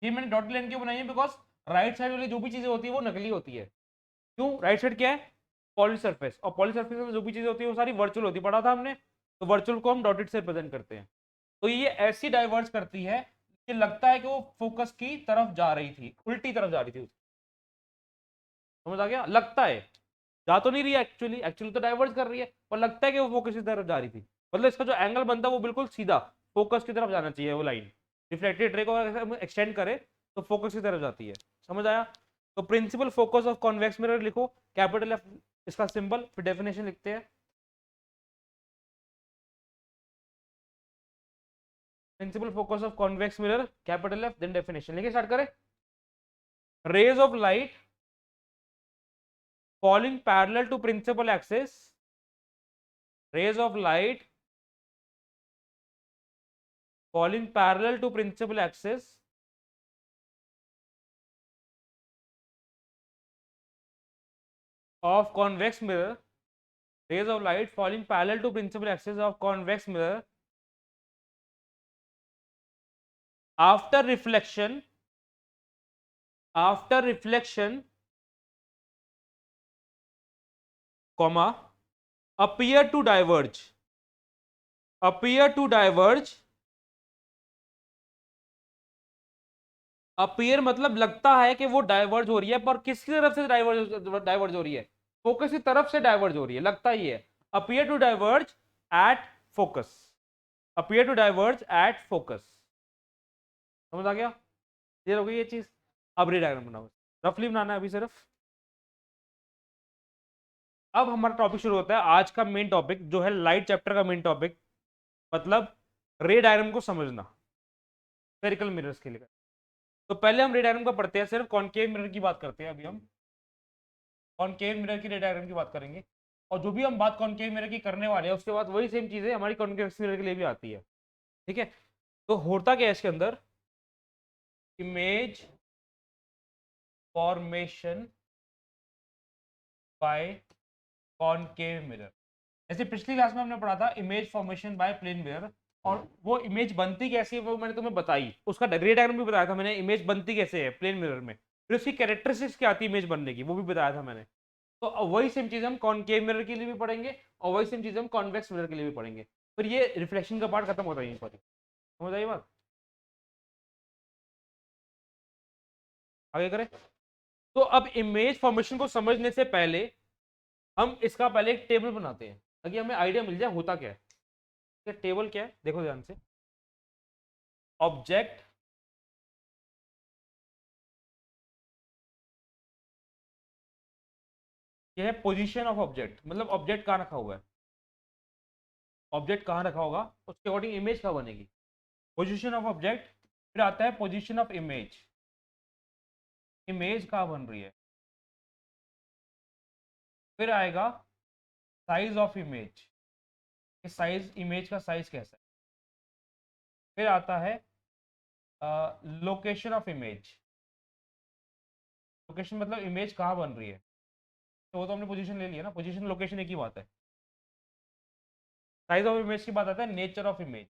ये मैंने डॉट लाइन क्यों बनाई है, बिकॉज राइट साइड वाली जो भी चीजें होती है वो नकली होती है। क्यों, राइट साइड क्या है, पॉली सरफेस, और पॉली सरफेस में जो भी चीजें होती है वो सारी वर्चुअल होती है, पढ़ा था हमने, तो वर्चुअल को हम डॉटेड से रिप्रेजेंट करते हैं। तो ये ऐसी डाइवर्ज करती है कि लगता है कि वो फोकस की तरफ जा रही थी, उल्टी तरफ जा रही थी, समझ आ गया, लगता है, जा तो नहीं रही है एक्चुअली, एक्चुअली तो डाइवर्ज कर रही है, पर लगता है कि वो फोकस की तरफ जा रही थी, मतलब इसका जो एंगल बनता है वो बिल्कुल सीधा फोकस की तरफ जाना चाहिए, वो लाइन रिफ्लेक्टेड रे को एक्सटेंड करे तो फोकस की तरफ जाती है। समझ आया, तो principal focus of convex mirror लिखो, कैपिटल एफ इसका सिंबल, फिर डेफिनेशन लिखते हैं। Principal focus of convex mirror, capital F, then definition लिखे स्टार्ट करें। Rays of light falling parallel to principal axis, rays of light falling parallel to principal axis of convex mirror, rays of light falling parallel to principal axis of convex mirror after reflection comma appear to diverge appear मतलब लगता है कि वो diverge हो रही है, पर किसकी तरफ से डाइवर्ज हो रही है? फोकस की तरफ से डाइवर्ज हो रही है, लगता ही है। Appear to diverge at focus, appear to diverge at focus. समझ आ गया? क्लियर हो गई ये चीज? अब रे डायग्राम बनाओ, रफली बनाना है अभी सिर्फ। अब हमारा टॉपिक शुरू होता है आज का मेन टॉपिक, जो है लाइट चैप्टर का मेन टॉपिक, मतलब रे डायग्राम को समझना स्फेरिकल मिरर्स के लिए। तो पहले हम रे डायग्राम का पढ़ते हैं, सिर्फ कॉनकेव मिरर की बात करते हैं। अभी हम कॉनकेव मिरर की रे डायग्राम की बात करेंगे, और जो भी हम बात कॉनकेव मिरर की करने वाले हैं उसके बाद वही सेम चीजें हमारी कॉन्वेक्स मिरर के लिए भी आती है। ठीक है, तो होता क्या है इसके अंदर, image formation by concave mirror. जैसे पिछली क्लास में हमने पढ़ा था image formation by plane mirror, और वो इमेज बनती कैसी है वो मैंने तुम्हें बताई, उसका रे डायग्राम भी बताया था मैंने, इमेज बनती कैसे है प्लेन मिरर में, फिर उसकी कैरेक्टरिस्टिक्स क्या आती है इमेज बनने की, वो भी बताया था मैंने। तो वही सेम चीज हम कॉनकेव मिरर के लिए भी पढ़ेंगे, और वही सेम चीज हम कॉन्वेक्स मिरर के लिए भी पढ़ेंगे। फिर ये रिफ्लेक्शन का पार्ट खत्म होता है यहीं पर। समझ आई बात? आगे करें। तो अब इमेज फॉर्मेशन को समझने से पहले हम इसका पहले एक टेबल बनाते हैं, ताकि हमें आइडिया मिल जाए होता क्या है। टेबल क्या है देखो ध्यान से, ऑब्जेक्ट ये है पोजीशन ऑफ ऑब्जेक्ट, मतलब ऑब्जेक्ट कहाँ रखा हुआ है, ऑब्जेक्ट कहाँ रखा होगा उसके अकॉर्डिंग इमेज कहाँ बनेगी, पोजीशन ऑफ ऑब्जेक्ट। फिर आता है पोजीशन ऑफ इमेज, इमेज कहाँ बन रही है। फिर आएगा size of image, size image का साइज कैसा है। फिर आता है लोकेशन ऑफ इमेज, लोकेशन मतलब इमेज कहाँ बन रही है। तो वो तो हमने पोजीशन ले लिया ना, पोजीशन लोकेशन एक ही बात है। साइज ऑफ इमेज की बात आता है नेचर ऑफ इमेज।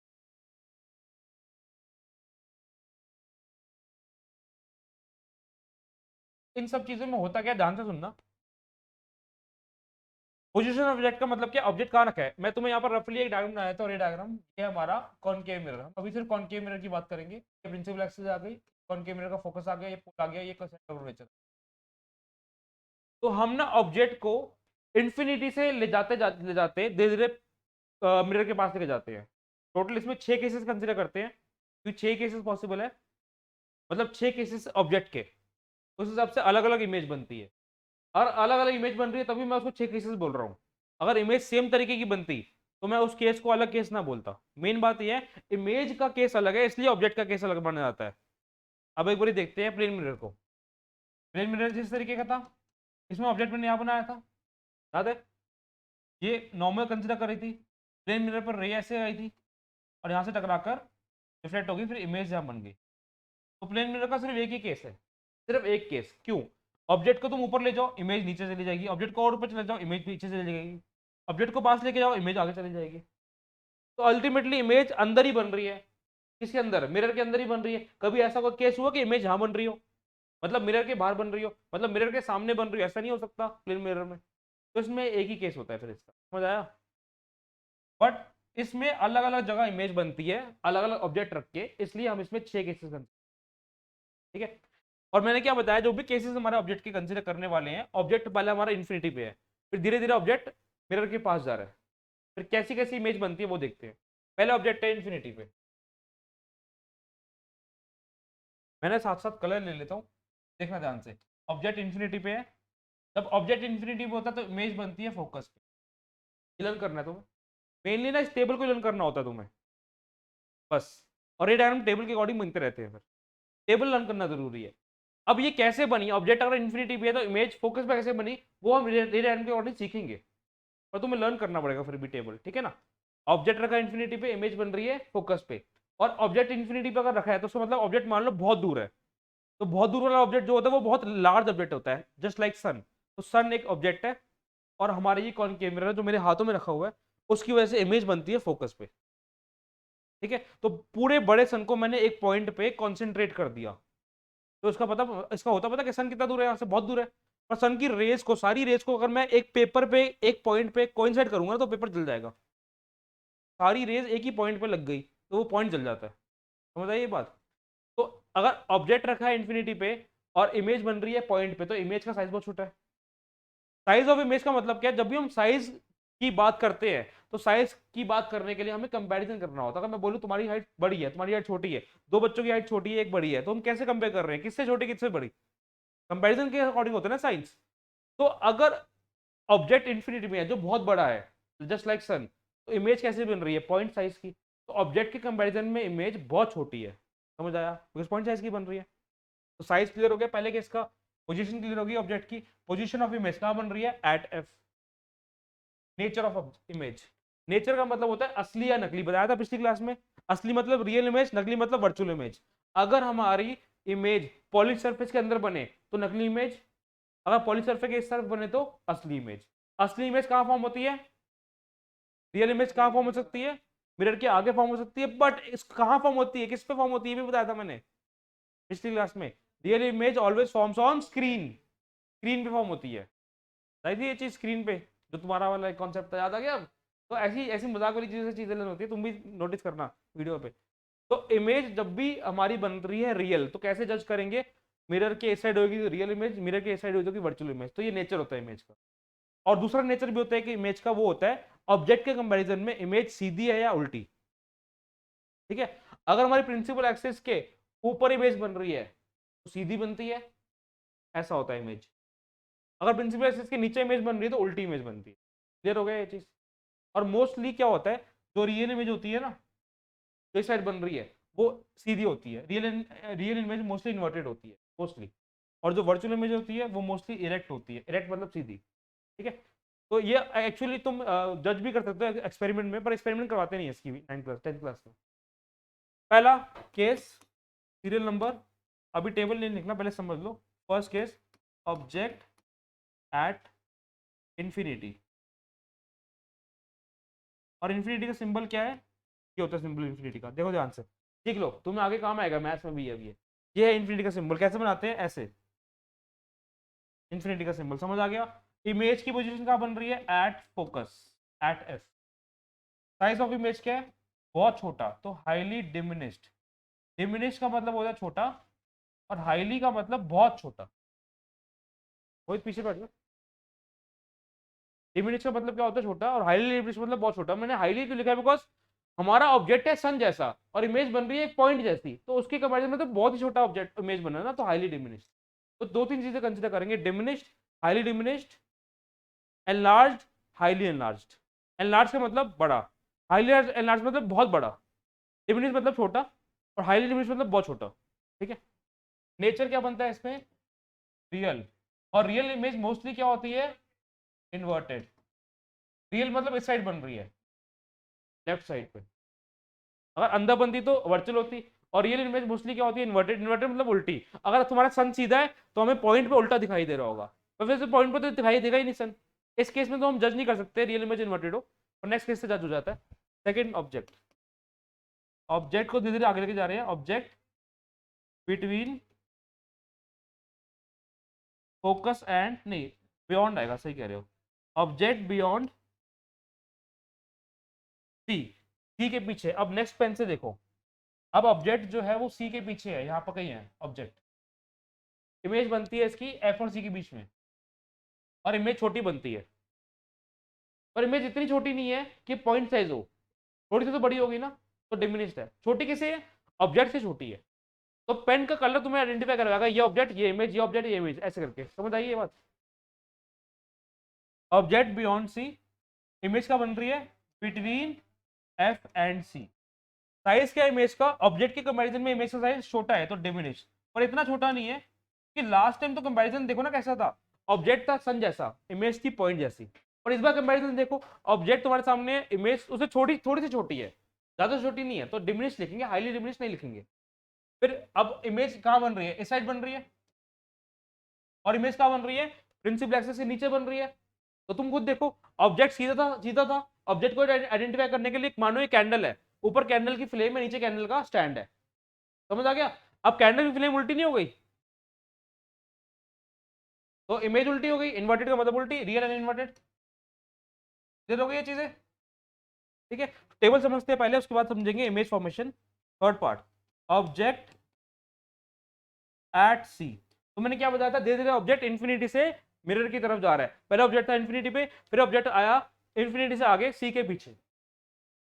इन सब चीजों में होता क्या, ध्यान से सुनना। पोजीशन ऑफ ऑब्जेक्ट का मतलब क्या, ऑब्जेक्ट कहाँ रखा है। मैं तुम्हें यहाँ पर रफली एक डायग्राम बनाया था, और ये डायग्राम ये हमारा कॉनकेव मिरर। हम अभी सिर्फ कॉनकेव मिरर की बात करेंगे। ये प्रिंसिपल एक्सिस आ गई, कॉनकेव मिरर का फोकस आ गया, ये पोल आ गया, ये सेंटर ऑफ कर्वेचर। तो हम ना ऑब्जेक्ट को इन्फिनिटी से ले जाते धीरे धीरे मिरर के पास लेके जाते हैं। टोटल इसमें 6 केसेस कंसिडर करते हैं, क्योंकि 6 केसेस पॉसिबल है, मतलब 6 केसेस ऑब्जेक्ट के, उस हिसाब से अलग अलग इमेज बनती है। और अलग अलग इमेज बन रही है तभी मैं उसको 6 केसेस बोल रहा हूँ। अगर इमेज सेम तरीके की बनती तो मैं उस केस को अलग केस ना बोलता। मेन बात यह है इमेज का केस अलग है, इसलिए ऑब्जेक्ट का केस अलग बन जाता है। अब एक बार देखते हैं प्लेन मिरर को। प्लेन मिरर जिस तरीके का था, इसमें ऑब्जेक्ट मैंने यहाँ बनाया था, याद है? ये नॉर्मल कंसिडर कर रही थी, प्लेन मिरर पर रे ऐसे आई थी और यहाँ से टकराकर रिफ्लेक्ट होगी, फिर इमेज यहाँ बन गई। तो प्लेन मिरर का सिर्फ एक ही केस है, सिर्फ एक केस। क्यों? ऑब्जेक्ट को तुम ऊपर ले जाओ इमेज नीचे चली जाएगी, ऑब्जेक्ट को और ऊपर चले जाओ इमेज पीछे चली जाएगी, ऑब्जेक्ट को पास लेके जाओ इमेज आगे चली जाएगी। तो अल्टीमेटली इमेज अंदर ही बन रही है। किसके अंदर? मिरर के अंदर ही बन रही है। कभी ऐसा कोई केस हुआ कि इमेज यहाँ बन रही हो, मतलब मिरर के बाहर बन रही हो, मतलब मिरर के सामने बन रही हो? ऐसा नहीं हो सकता प्लेन मिरर में। तो इसमें एक ही केस होता है फिर इसका। समझ आया? बट इसमें अलग अलग जगह इमेज बनती है अलग अलग ऑब्जेक्ट रख के, इसलिए हम इसमें 6 केसेस बनते हैं। ठीक है, और मैंने क्या बताया, जो भी केसेस हमारे ऑब्जेक्ट के कंसीडर करने वाले हैं, ऑब्जेक्ट पहले हमारा इन्फिनिटी पे है, फिर धीरे धीरे ऑब्जेक्ट मिरर के पास जा रहा है, फिर कैसी कैसी इमेज बनती है वो देखते हैं। पहले ऑब्जेक्ट है इन्फिनिटी पे, मैंने साथ साथ कलर ले लेता हूँ, देखना ध्यान से। ऑब्जेक्ट इन्फिनिटी पे है, जब ऑब्जेक्ट इन्फिनिटी पे होता है तो इमेज बनती है फोकस पे। लर्न करना है तुम्हें, मेनली ना इस टेबल को लर्न करना होता है तुम्हें बस। और ये डायग्राम टेबल के अकॉर्डिंग बनते रहते हैं, फिर टेबल लर्न करना जरूरी है। अब ये कैसे बनी, ऑब्जेक्ट अगर इन्फिनिटी पे है तो इमेज फोकस पे कैसे बनी, वो हम रे डायनेमिक के अकॉर्डिंग सीखेंगे, पर तुम्हें लर्न करना पड़ेगा फिर भी टेबल, ठीक है ना। ऑब्जेक्ट रखा इन्फिनिटी पे, इमेज बन रही है फोकस पे, और ऑब्जेक्ट इन्फिनिटी पे अगर रखा है तो उसका मतलब ऑब्जेक्ट मान लो बहुत दूर है, तो बहुत दूर वाला ऑब्जेक्ट जो होता है वो बहुत लार्ज ऑब्जेक्ट होता है, जस्ट लाइक सन। तो सन एक ऑब्जेक्ट है, और हमारे ये कॉनकेव मिरर जो मेरे हाथों में रखा हुआ है उसकी वजह से इमेज बनती है फोकस पे, ठीक है। तो पूरे बड़े सन को मैंने एक पॉइंट पे कॉन्सेंट्रेट कर दिया, तो इसका पता, इसका होता पता कि सन कितना दूर है यहाँ से, बहुत दूर है। पर सन की रेस को, सारी रेस को अगर मैं एक पेपर पे एक पॉइंट पे कोइंसाइड करूंगा ना तो पेपर जल जाएगा, सारी रेस एक ही पॉइंट पे लग गई तो वो पॉइंट जल जाता है, समझ आई ये बात। तो अगर ऑब्जेक्ट रखा है इन्फिनिटी पे और इमेज बन रही है पॉइंट पे, तो इमेज का साइज बहुत छोटा है। साइज ऑफ इमेज का मतलब क्या है, जब भी हम साइज की बात करते हैं तो साइज की बात करने के लिए हमें कंपैरिजन करना होता है। अगर मैं बोलूं तुम्हारी हाइट बड़ी है, तुम्हारी हाइट छोटी है, दो बच्चों की हाइट छोटी है, एक बड़ी है, तो हम कैसे कंपेयर कर रहे हैं, किससे छोटी किससे बड़ी, कंपैरिजन के अकॉर्डिंग होता है ना साइंस। तो अगर ऑब्जेक्ट इन्फिनिटी में है जो बहुत बड़ा है, जस्ट लाइक सन, तो इमेज कैसे बन रही है, पॉइंट साइज की। तो ऑब्जेक्ट के कंपैरिजन में इमेज बहुत छोटी है, समझ आया, बिकॉज पॉइंट साइज की बन रही है। तो साइज क्लियर हो गया पहले केस का, पोजीशन क्लियर होगी ऑब्जेक्ट की, पोजीशन ऑफ इमेज कहां बन रही है, at F. Nature of image, nature का मतलब होता है असली या नकली, बताया था पिछली क्लास में। असली मतलब रियल इमेज, नकली मतलब वर्चुअल इमेज। अगर हमारी इमेज पॉलिश सरफेस के अंदर बने तो नकली इमेज, अगर पॉलिश सरफेस के इस तरफ बने तो असली इमेज। असली इमेज कहां फॉर्म होती है, रियल इमेज कहां फॉर्म हो सकती है, मिरर के आगे फॉर्म हो सकती है, बट इस कहां फॉर्म होती है, किस पे फॉर्म होती है, ये भी बताया था मैंने पिछली क्लास में। Real image always forms on screen, screen पे फॉर्म होती है, सही थी ये चीज, स्क्रीन पे। जो तुम्हारा वाला कॉन्सेप्ट याद आ गया अब। तो ऐसी ऐसी मजाक वाली चीजें लेनी होती है, तुम भी नोटिस करना वीडियो पे। तो इमेज जब भी हमारी बन रही है रियल, तो कैसे जज करेंगे, मिरर के इस साइड होगी रियल इमेज, मिरर के इस साइड होगी वर्चुअल इमेज। तो ये नेचर होता है इमेज का। और दूसरा नेचर भी होता है कि इमेज का वो होता है, ऑब्जेक्ट के कंपैरिजन में इमेज सीधी है या उल्टी, ठीक है। अगर हमारी प्रिंसिपल एक्सिस के ऊपर इमेज बन रही है तो सीधी बनती है, ऐसा होता है इमेज। अगर प्रिंसिपल एक्सिस के नीचे इमेज बन रही है तो उल्टी इमेज बनती है। क्लियर हो गया ये चीज। और मोस्टली क्या होता है, जो रियल इमेज होती है ना, जो इस साइड बन रही है वो सीधी होती है, रियल इमेज मोस्टली इन्वर्टेड होती है मोस्टली। और जो वर्चुअल इमेज होती है वो मोस्टली इरेक्ट होती है, इरेक्ट मतलब सीधी, ठीक है। तो ये एक्चुअली तुम जज भी कर सकते हो एक्सपेरिमेंट में, पर एक्सपेरिमेंट करवाते नहीं है इसकी भी 9th क्लास 10th क्लास में। पहला केस, सीरियल नंबर, अभी टेबल नहीं लिखना, पहले समझ लो। First case, object at infinity, और इंफिनिटी का सिंबल क्या है, ये होता है सिंबल इंफिनिटी का, देखो ध्यान से, देख लो, तुम्हें आगे काम आएगा, मैथ्स में भी है ये। ये है इंफिनिटी का सिंबल, कैसे बनाते हैं, ऐसे, इंफिनिटी का सिंबल समझ आ गया। इमेज की पोजीशन कहाँ बन रही है, at focus, at F. Size of image क्या है, बहुत छोटा, तो हाईली डिमिनिश्ड। डिमिनिश्ड का मतलब होता है छोटा, और हाईली का मतलब बहुत छोटा। वही पीछे बैठ गया। डिमिनिश का मतलब क्या होता है, छोटा, और हाईली डिमिनिश मतलब बहुत छोटा। मैंने हाईली क्यों लिखा है, बिकॉज हमारा ऑब्जेक्ट है सन जैसा, और इमेज बन रही है एक पॉइंट जैसी, तो उसके कंपैरिजन में तो बहुत ही छोटा ऑब्जेक्ट इमेज बना है ना, तो हाईली डिमिनिश्ड। तो दो तीन चीजें कंसिडर करेंगे, diminished, highly diminished, enlarged, highly enlarged. Enlarge का मतलब बड़ा, हाईली एनलार्ज मतलब बहुत बड़ा, डिमिनिश मतलब छोटा, और हाईली डिमिनिश मतलब बहुत छोटा, ठीक है। नेचर क्या बनता है इसमें, रियल। और रियल इमेज मोस्टली क्या होती है, इन्वर्टेड। रियल मतलब इस साइड बन रही है, लेफ्ट साइड पे। अगर अंदर बनती तो वर्चुअल होती। और रियल इमेज मोस्टली क्या होती है, इन्वर्टेड। इन्वर्टेड मतलब उल्टी। अगर तुम्हारा सन सीधा है तो हमें पॉइंट पे उल्टा दिखाई दे रहा होगा, पर वैसे पॉइंट पे तो दिखाई देगा ही नहीं सन। इस केस में तो हम जज नहीं कर सकते रियल इमेज इन्वर्टेड हो, और नेक्स्ट केस से जज हो जाता है। Second, object. ऑब्जेक्ट को धीरे धीरे आगे लेके जा रहे हैं। ऑब्जेक्ट बिटवीन फोकस एंड, नहीं बियॉन्ड आएगा, सही कह रहे हो। ऑब्जेक्ट बियॉन्ड सी, सी के पीछे। अब नेक्स्ट पेन से देखो, अब ऑब्जेक्ट जो है वो सी के पीछे है, यहाँ पर कहीं है ऑब्जेक्ट। इमेज बनती है इसकी एफ और सी के बीच में, और इमेज छोटी बनती है, पर इमेज इतनी छोटी नहीं है कि पॉइंट साइज हो, थोड़ी सी तो बड़ी होगी ना, तो डिमिनिश्ड है। छोटी किसे है, ऑब्जेक्ट से छोटी है। तो पेन का कलर तुम्हें आइडेंटिफाई करवाएगा, ये ऑब्जेक्ट ये इमेज, ये ऑब्जेक्ट ये इमेज, ऐसे करके, समझ आई ये बात। ऑब्जेक्ट बियॉन्ड सी, इमेज का बन रही है between F and C. Size क्या है इमेज का, ऑब्जेक्ट के कंपैरिजन में इमेज का साइज छोटा है तो डिमिनिश, पर इतना छोटा नहीं है कि लास्ट टाइम तो कंपैरिजन देखो ना कैसा था, ऑब्जेक्ट था सन जैसा, इमेज थी पॉइंट जैसी, और इस बार कंपैरिजन देखो ऑब्जेक्ट तुम्हारे सामने है, इमेज उससे छोटी, थोड़ी सी छोटी है, ज्यादा छोटी नहीं है, तो डिमिनिश लिखेंगे, हाईली डिमिनिश नहीं लिखेंगे। फिर अब इमेज कहाँ बन रही है, इस साइड बन रही है, और इमेज कहाँ बन रही है, प्रिंसिपल एक्सिस से नीचे बन रही है। तो तुम खुद देखो, ऑब्जेक्ट सीधा था, ऑब्जेक्ट को आइडेंटिफाई करने के लिए मानो ये कैंडल है, ऊपर कैंडल की फ्लेम है, नीचे कैंडल का स्टैंड है, समझ आ गया। अब कैंडल की फ्लेम उल्टी नहीं हो गई, तो इमेज उल्टी हो गई, इन्वर्टेड का मतलब उल्टी, रियल एंड इन्वर्टेड, दे दोगे ये चीजें, ठीक है। टेबल समझते हैं पहले, उसके बाद समझेंगे image formation. Third part, object at C. तो मैंने क्या बताया था, धीरे धीरे ऑब्जेक्ट इंफिनिटी से मिरर की तरफ जा रहा है, पहले ऑब्जेक्ट था इंफिनिटी पे, फिर ऑब्जेक्ट आया इंफिनिटी से आगे सी के पीछे,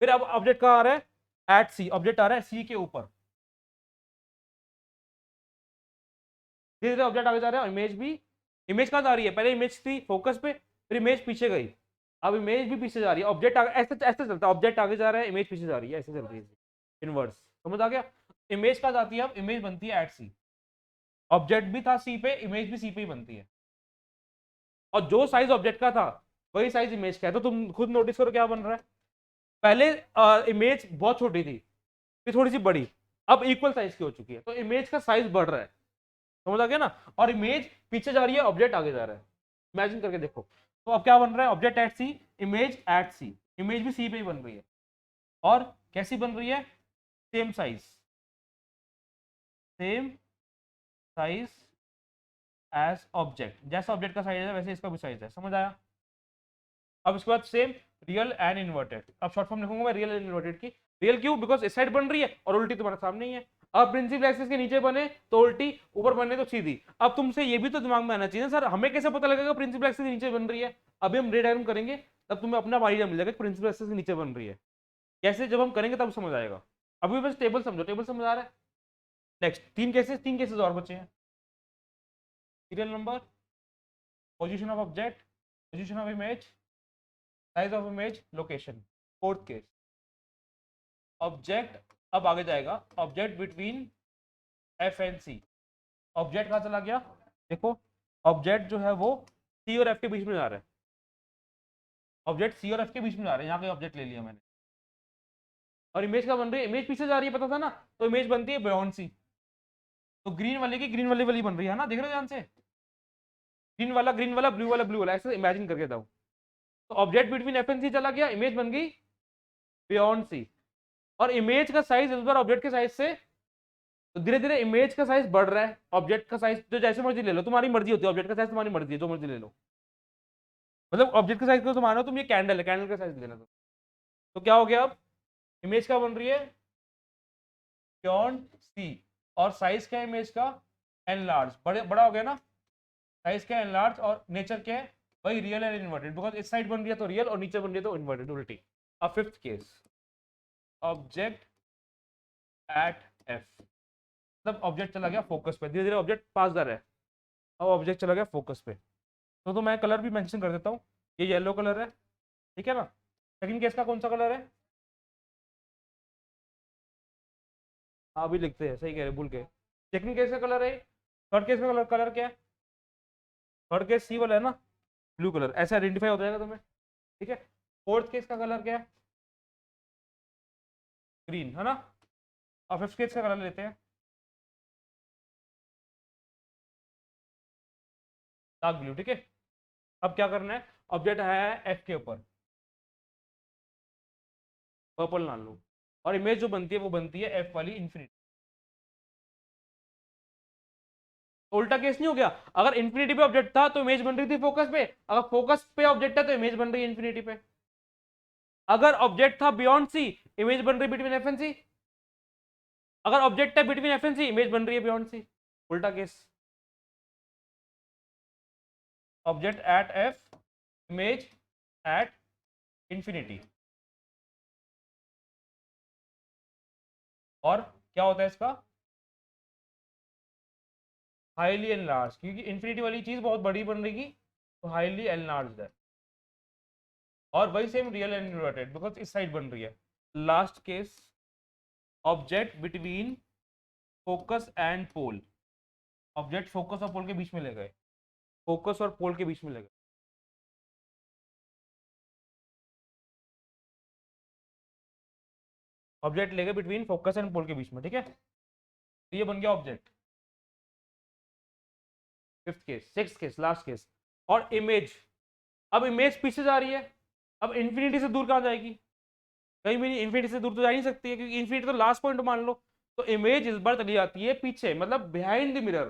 फिर अब ऑब्जेक्ट कहाँ आ रहा है, एट सी, ऑब्जेक्ट आ रहा है सी के ऊपर, धीरे धीरे ऑब्जेक्ट आगे जा रहा है, इमेज भी, इमेज कहाँ जा रही है, पहले इमेज थी फोकस पे, फिर इमेज पीछे गई, अब इमेज भी पीछे जा रही है, ऑब्जेक्ट ऐसे ऐसे चलता है, ऑब्जेक्ट आगे जा रहा है, इमेज पीछे जा रही है, ऐसे चल रही है इनवर्स, समझ आ गया। इमेज कहाँ जाती है, अब इमेज बनती है एट सी, ऑब्जेक्ट भी था सी पे, इमेज भी सी पे ही बनती है, और जो साइज ऑब्जेक्ट का था वही साइज इमेज का है, तो तुम खुद नोटिस करो क्या बन रहा है, पहले इमेज बहुत छोटी थी, फिर थोड़ी सी बड़ी, अब इक्वल साइज की हो चुकी है, तो इमेज का साइज बढ़ रहा है, समझ आ गया ना, और इमेज पीछे जा रही है, ऑब्जेक्ट आगे जा रहा है, इमेजिन करके देखो। तो अब क्या बन रहा है, object at C, image at C, image भी सी पे ही बन रही है, और कैसी बन रही है, same size, same size as object, जैसा ऑब्जेक्ट का साइज है वैसे इसका भी साइज है, समझ आया। अब इसके बाद सेम रियल एंड इन्वर्टेड, अब शॉर्ट फॉर्म लिखूंगा मैं रियल एंड इन्वर्टेड की, रियल क्यों, बिकॉज इस साइड बन रही है और उल्टी तुम्हारे सामने ही है, अब प्रिंसिपल एक्सिस के नीचे बने तो उल्टी, ऊपर बने तो सीधी। अब तुमसे ये भी तो दिमाग में आना चाहिए सर, हमें कैसे पता लगेगा प्रिंसिपल एक्सिस के नीचे बन रही है, अभी हम रे डायग्राम करेंगे तब तुम्हें अपना आइडिया मिल जाएगा प्रिंसिपल एक्सिस के नीचे बन रही है कैसे, जब हम करेंगे तब समझ आएगा, अभी बस टेबल समझो, टेबल समझ आ रहा है। नेक्स्ट तीन केसेस और बचे हैं, serial number, position of object, position of image, size of image, location. Fourth case, object, अब आगे जाएगा, object between F and C, object कहां चला गया, देखो ऑब्जेक्ट जो है वो सी और एफ के बीच में जा रहा है, ऑब्जेक्ट सी और एफ के बीच में जा रहा है, यहाँ पे ऑब्जेक्ट ले लिया मैंने, और इमेज का बन रही है, इमेज पीछे जा रही है, पता था ना, तो इमेज बनती है बियॉन्ड सी, तो ग्रीन वाले की ग्रीन वाली वाली बन रही है ना, देख रहे हो ध्यान से, ग्रीन वाला ब्लू वाला ऐसे इमेजिन करके दो। तो ऑब्जेक्ट बिटवीन एफ एंड सी चला गया, इमेज बन गई बियॉन्ड सी, और इमेज का साइज इस बार ऑब्जेक्ट के साइज से, तो धीरे धीरे इमेज का साइज बढ़ रहा है, ऑब्जेक्ट का साइज जो जैसे मर्जी ले लो, तुम्हारी मर्जी होती है, ऑब्जेक्ट का साइज तुम्हारी मर्जी है, जो मर्जी ले लो, मतलब ऑब्जेक्ट का साइज को तुम मानो, तुम ये कैंडल है, कैंडल का साइज लेना तो क्या हो गया, अब इमेज का बन रही है बियॉन्ड सी, और साइज क्या है इमेज का, एन लार्ज, बड़ा हो गया ना, साइज क्या है एन लार्ज, और नेचर क्या है वही रियल एंड इन्वर्टेड, बिकॉज इस साइड बन रही है तो रियल और नीचे बन रही है तो इन्वर्टेड, उल्टी। अब fifth case, object at F, मतलब ऑब्जेक्ट चला गया फोकस पे, धीरे धीरे ऑब्जेक्ट पास जा रहा है, अब ऑब्जेक्ट चला गया फोकस पे, तो मैं कलर भी मेंशन कर देता हूँ, ये येलो कलर है, ठीक है ना। सेकंड केस का कौन सा कलर है, हाँ अभी लिखते हैं, सही कह रहे भूल के, सेकंड केस का कलर है, थर्ड केस का कलर कलर क्या है, थर्ड केस सी वाला है ना, ब्लू कलर, ऐसे आइडेंटिफाई हो जाएगा तुम्हें, ठीक है। फोर्थ केस का कलर क्या है, ग्रीन है ना, और फिफ्थ केस का कलर लेते हैं डार्क ब्लू, ठीक है। अब क्या करना है, ऑब्जेक्ट है एफ के ऊपर, पर्पल मान लो, और इमेज जो बनती है वो बनती है एफ वाली इन्फिनिटी, तो उल्टा केस नहीं हो गया, अगर इन्फिनिटी पे ऑब्जेक्ट था तो इमेज बन रही थी फोकस पे, अगर फोकस पे ऑब्जेक्ट है तो इमेज बन रही है इन्फिनिटी पे, अगर ऑब्जेक्ट था बियॉन्ड सी, इमेज बन रही बिटवीन एफ एंड सी, अगर ऑब्जेक्ट है between F and C, image बन रही है बियॉन्ड सी, उल्टा case, object at F, image at infinity, और क्या होता है इसका, हाईली एनलार्ज, क्योंकि इंफिनिटी वाली चीज बहुत बड़ी बन रही तो हाईली एनलार्ज है, और वही same real and inverted, because इस साइड बन रही है। Last case, object between focus and pole, object focus और पोल के बीच में ले गए, फोकस और पोल के बीच में ले गए, ऑब्जेक्ट ले गए बिटवीन फोकस एंड पोल के बीच में, ठीक है। तो ये बन गया object. Fifth case, sixth case, last case. और इमेज, अब इमेज पीछे जा रही है, अब इन्फिनिटी से दूर कहाँ जाएगी, कहीं भी नहीं, इन्फिनिटी से दूर तो जा ही नहीं सकती है, क्योंकि इन्फिनिटी तो लास्ट पॉइंट मान लो। तो इमेज इस बार चली जाती है पीछे, मतलब behind the mirror,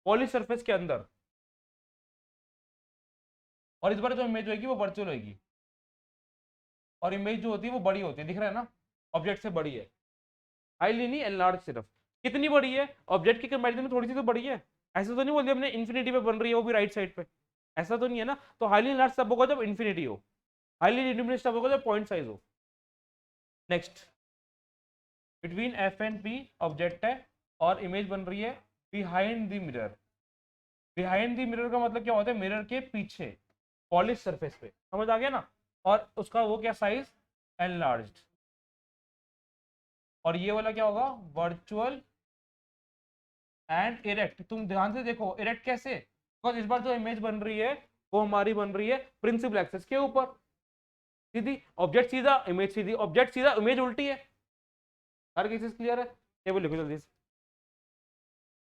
polish surface के अंदर। और इस बार जो इमेज होगी वो वर्चुअल होगी, और इमेज जो होती है वो बड़ी होती है, दिख रहा है ना, ऑब्जेक्ट से बड़ी है, हाईली नहीं, एनलार्ज सिर्फ। कितनी बड़ी है, ऑब्जेक्ट के कंपैरिजन में थोड़ी सी तो बड़ी है। ऐसा तो नहीं बोल दिया हमने इन्फिनिटी पे बन रही है वो भी राइट साइड पे, ऐसा तो नहीं है ना। तो हाईली एनलार्ज तब होगा जब इन्फिनिटी हो, हाईली डिमिनिश्ड तब होगा जब पॉइंट साइज हो। Next, between F and P object है और इमेज बन रही है behind the mirror. Behind the mirror का मतलब क्या होता है, मिरर के पीछे पॉलिश सरफेस पे, समझ आ गया ना। और उसका वो क्या साइज, एनलार्ज्ड। और ये वाला क्या होगा, वर्चुअल एंड इरेक्ट। तुम ध्यान से देखो इरेक्ट कैसे, बिकॉज इस बार जो इमेज बन रही है वो हमारी बन रही है प्रिंसिपल एक्सेस के ऊपर, सीधी ऑब्जेक्ट सीधा, इमेज सीधी, ऑब्जेक्ट सीधा, इमेज उल्टी है। हर केसेस क्लियर है, टेबल लिखो जल्दी से।